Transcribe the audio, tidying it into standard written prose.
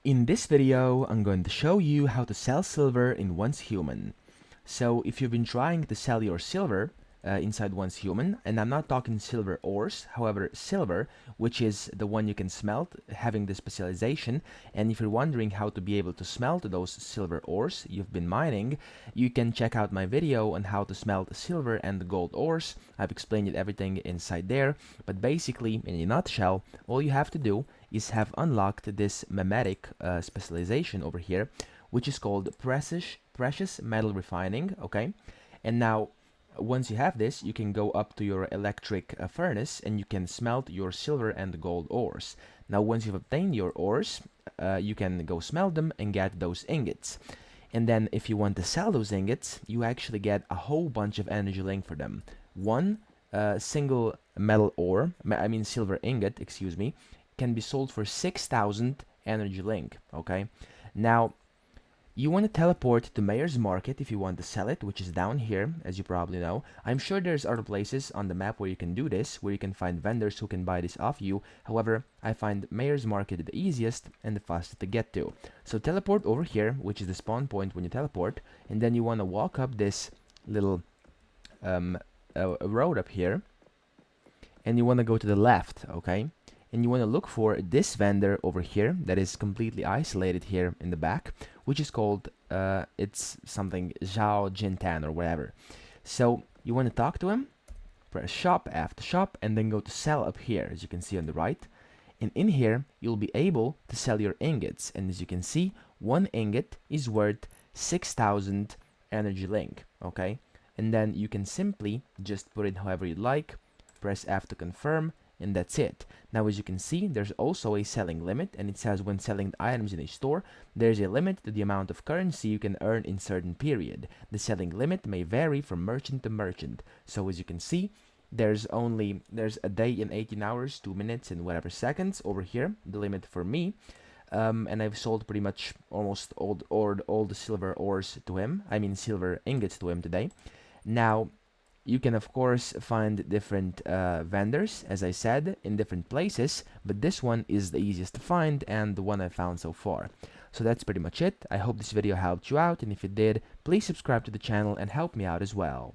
In this video, I'm going to show you how to sell silver in Once Human. So if you've been trying to sell your silver inside Once Human, and I'm not talking silver ores, however silver, which is the one you can smelt, having the specialization, and if you're wondering how to be able to smelt those silver ores you've been mining, you can check out my video on how to smelt silver and gold ores. I've explained everything inside there, but basically, in a nutshell, all you have to do is have unlocked this memetic specialization over here, which is called precious metal refining. Okay, and now once you have this, you can go up to your electric furnace and you can smelt your silver and gold ores. Now once you've obtained your ores, you can go smelt them and get those ingots. And then if you want to sell those ingots, you actually get a whole bunch of energy link for them. One single metal ore, I mean silver ingot, excuse me, can be sold for 6,000 energy link. Okay, now you want to teleport to Mayor's Market if you want to sell it, which is down here, as you probably know. I'm sure there's other places on the map where you can do this, where you can find vendors who can buy this off you. However, I find Mayor's Market the easiest and the fastest to get to. So teleport over here, which is the spawn point when you teleport, and then you want to walk up this little road up here, and you want to go to the left, okay? And you want to look for this vendor over here that is completely isolated here in the back, which is called it's something Zhao Jintan or whatever. So you want to talk to him, press shop after shop, and then go to sell up here, as you can see on the right. And in here you'll be able to sell your ingots, and as you can see, one ingot is worth 6,000 energy link. Okay, and then you can simply just put it however you like, press F to confirm, and that's it. Now as you can see, there's also a selling limit, and it says when selling items in a store, there's a limit to the amount of currency you can earn in certain period. The selling limit may vary from merchant to merchant. So as you can see, there's a day in 18 hours, 2 minutes and whatever seconds over here, the limit for me. And I've sold pretty much almost all the silver ores to him, I mean silver ingots to him today. Now you can of course find different vendors, as I said, in different places, but this one is the easiest to find and the one I found so far. So that's pretty much it. I hope this video helped you out, and if it did, please subscribe to the channel and help me out as well.